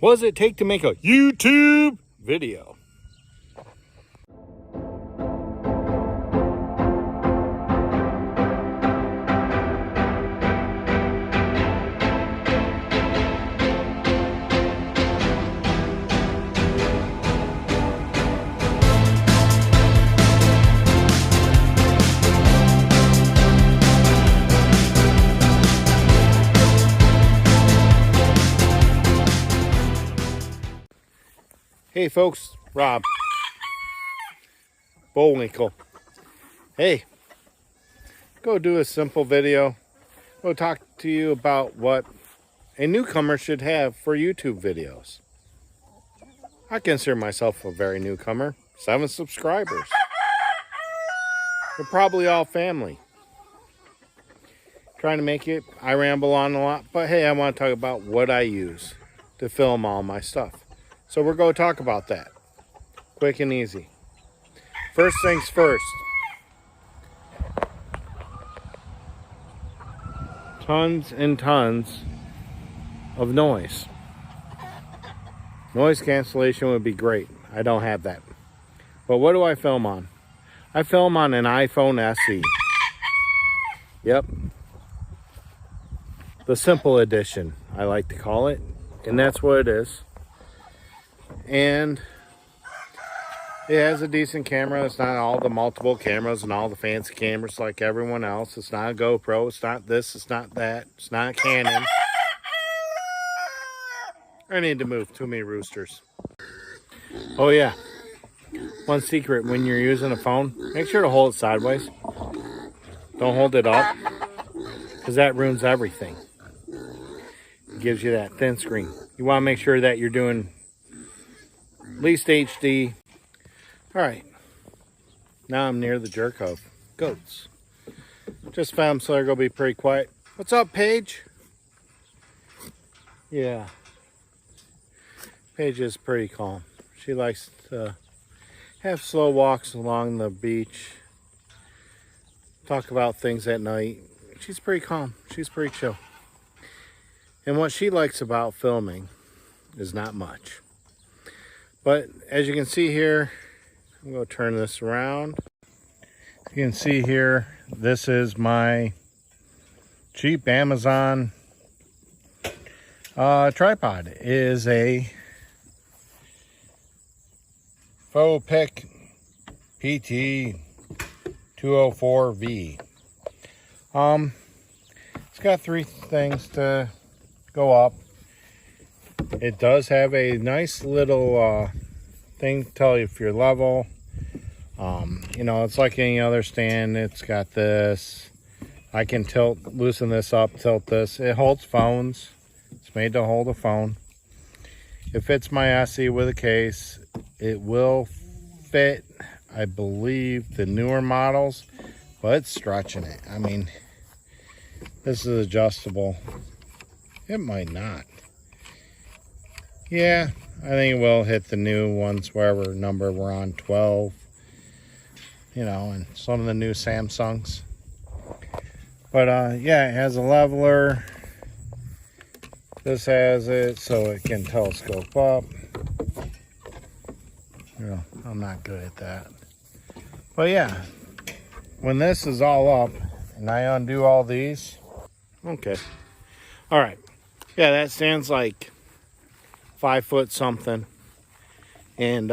What does it take to make a YouTube video? Hey folks, Rob Bullwinkle. Hey, go do a simple video. Go talk to you about what a newcomer should have for YouTube videos. I consider myself a very newcomer. 7 subscribers. We're probably all family. Trying to make it, I ramble on a lot, but hey, I want to talk about what I use to film all my stuff. So we're going to talk about that. Quick and easy. First things first. Tons and tons of noise. Noise cancellation would be great. I don't have that. But what do I film on? I film on an iPhone SE. Yep. The simple edition, I like to call it. And that's what it is. And it has a decent camera. It's not all the multiple cameras and all the fancy cameras like everyone else. It's not a GoPro. It's not this. It's not that. It's not Canon. I need to move. Too many roosters. Oh yeah. One secret when you're using a phone, make sure to hold it sideways. Don't hold it up, because that ruins everything. It gives you that thin screen. You want to make sure that you're doing at least HD. Alright, now I'm near the jerk of goats. Just found, so they're going to be pretty quiet. What's up, Paige? Yeah, Paige is pretty calm. She likes to have slow walks along the beach, talk about things at night. She's pretty calm. She's pretty chill. And what she likes about filming is not much. But as you can see here, I'm going to turn this around. You can see here, this is my cheap Amazon tripod. It is a Fopic PT 204V. It's got 3 things to go up. It does have a nice little thing to tell you if you're level. You know, it's like any other stand. It's got this. I can loosen this up, tilt this. It holds phones. It's made to hold a phone. It fits my SE with a case. It will fit, I believe, the newer models, but it's stretching it. I mean, this is adjustable. It might not. Yeah, I think it will hit the new ones, wherever number we're on, 12. You know, and some of the new Samsungs. But yeah, it has a leveler. This has it so it can telescope up. You know, I'm not good at that. But yeah, when this is all up and I undo all these. Okay. All right. Yeah, that stands like 5 foot something. And,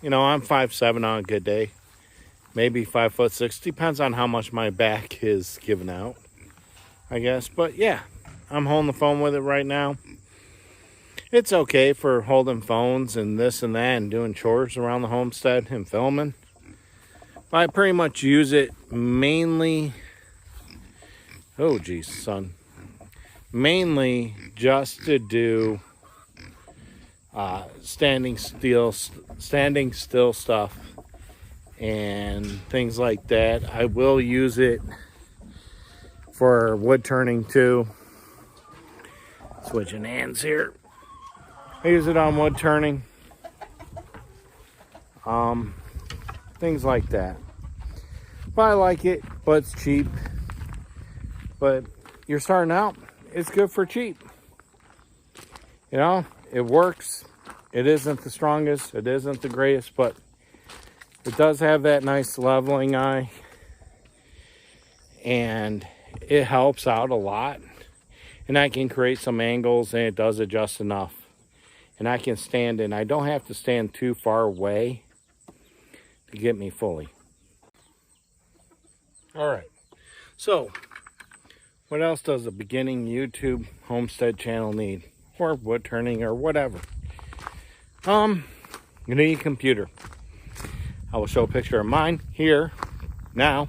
you know, I'm 5'7" on a good day. Maybe 5'6". Depends on how much my back is giving out, I guess. But yeah, I'm holding the phone with it right now. It's okay for holding phones and this and that and doing chores around the homestead and filming. But I pretty much use it mainly, oh geez, son. Mainly just to do standing still stuff and things like that. I will use it for wood turning too. Switching hands here. I use it on wood turning. Things like that. But I like it, but it's cheap. But you're starting out, it's good for cheap. You know, It works. It isn't the strongest. It isn't the greatest, but it does have that nice leveling eye. And it helps out a lot. And I can create some angles, and it does it just enough. And I can stand in. I don't have to stand too far away to get me fully. All right. So, what else does a beginning YouTube homestead channel need? Or wood turning or whatever. You need a computer. I will show a picture of mine here now.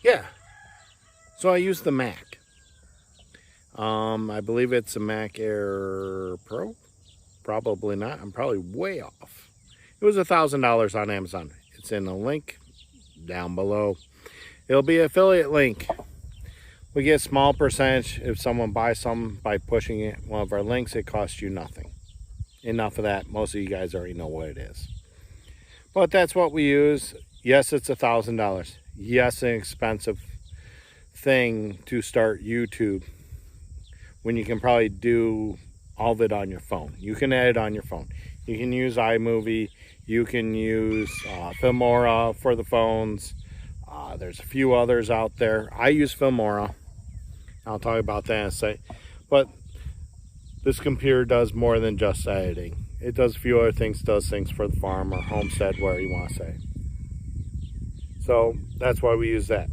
Yeah. So I use the Mac. I believe it's a Mac Air Pro. Probably not. I'm probably way off. It was $1,000 on Amazon. It's in the link down below. It'll be an affiliate link. We get a small percentage if someone buys something by pushing it. One of our links, it costs you nothing. Enough of that. Most of you guys already know what it is. But that's what we use. Yes, it's $1,000. Yes, an expensive thing to start YouTube when you can probably do all of it on your phone. You can edit on your phone. You can use iMovie. You can use Filmora for the phones. There's a few others out there. I use Filmora. I'll talk about that in a second. But this computer does more than just editing. It does a few other things. It does things for the farm or homestead, whatever you want to say. So that's why we use that.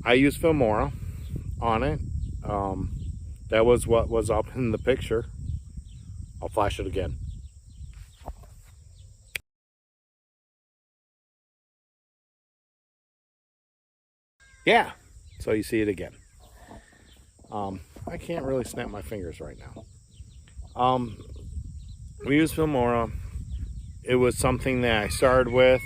I use Filmora on it. That was what was up in the picture. I'll flash it again. Yeah, so you see it again. I can't really snap my fingers right now. We use Filmora. It was something that I started with.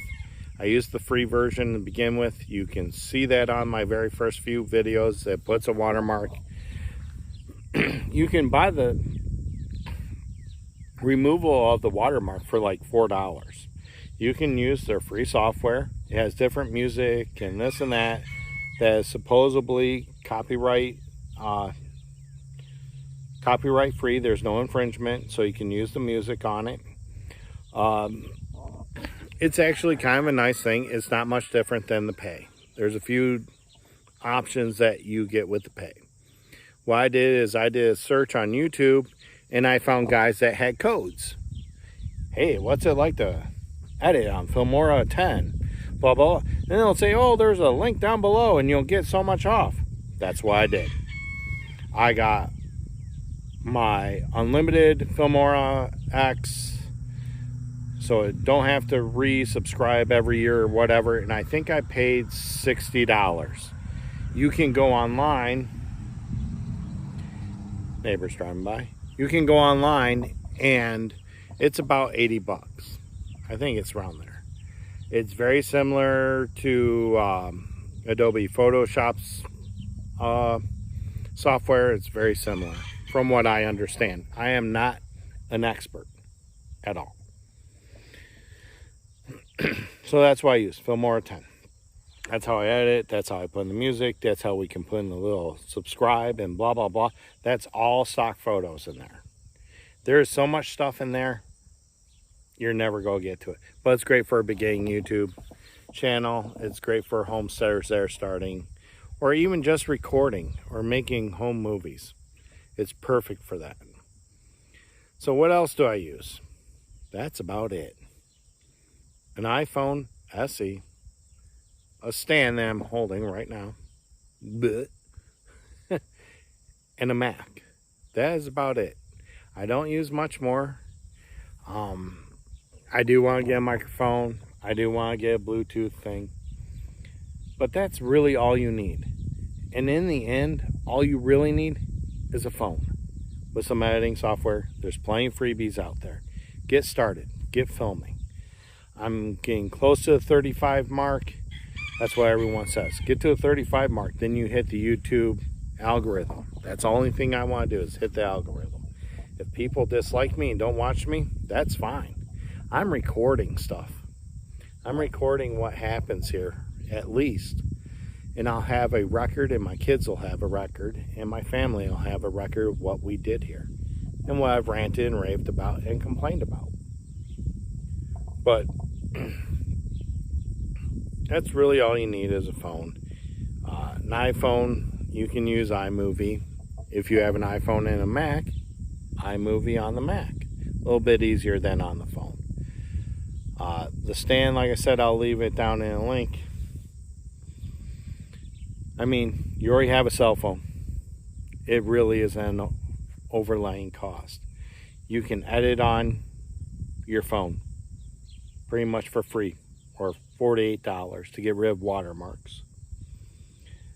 I used the free version to begin with. You can see that on my very first few videos. It puts a watermark. You can buy the removal of the watermark for like $4. You can use their free software. It has different music and this and that is supposedly copyright free. There's no infringement, so you can use the music on it. It's actually kind of a nice thing. It's not much different than the pay. There's a few options that you get with the pay. What I did is I did a search on YouTube, and I found guys that had codes. Hey, what's it like to edit on Filmora 10? Blah, blah, blah. And they'll say, oh, there's a link down below, and you'll get so much off. That's what I did. I got my unlimited Filmora X, so I don't have to resubscribe every year or whatever. And I think I paid $60. You can go online. Neighbors driving by. You can go online and it's about 80 bucks. I think it's around there. It's very similar to Adobe Photoshop's software. It's very similar from what I understand. I am not an expert at all. So that's why I use Filmora 10. That's how I edit. That's how I put in the music. That's how we can put in the little subscribe and blah, blah, blah. That's all stock photos in there. There is so much stuff in there, you're never going to get to it. But it's great for a beginning YouTube channel. It's great for homesteaders that are starting, or even just recording or making home movies. It's perfect for that. So what else do I use? That's about it. An iPhone SE. A stand that I'm holding right now, and a Mac. That is about it. I don't use much more. I do want to get a microphone. I do want to get a Bluetooth thing. But that's really all you need. And in the end, all you really need is a phone with some editing software. There's plenty of freebies out there. Get started. Get filming. I'm getting close to the 35 mark. That's what everyone says. Get to a 35 mark, then you hit the YouTube algorithm. That's the only thing I want to do is hit the algorithm. If people dislike me and don't watch me, that's fine. I'm recording stuff. I'm recording what happens here, at least. And I'll have a record, and my kids will have a record, and my family will have a record of what we did here, and what I've ranted and raved about and complained about. But that's really all you need is a phone. An iPhone, you can use iMovie. If you have an iPhone and a Mac, iMovie on the Mac. A little bit easier than on the phone. The stand, like I said, I'll leave it down in a link. I mean, you already have a cell phone. It really is an overlaying cost. You can edit on your phone pretty much for free, or $48 to get rid of watermarks.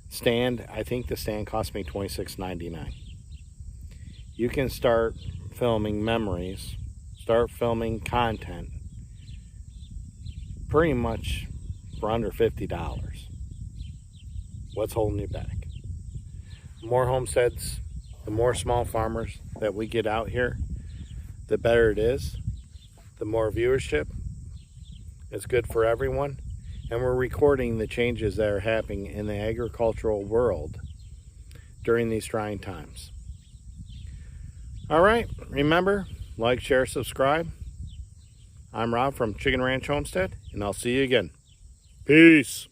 Stand, I think the stand cost me $26.99. You can start filming memories, start filming content pretty much for under $50. What's holding you back? The more homesteads, the more small farmers that we get out here, the better it is. The more viewership, it's good for everyone. And we're recording the changes that are happening in the agricultural world during these trying times. All right, remember, like, share, subscribe. I'm Rob from Chicken Ranch Homestead, and I'll see you again. Peace.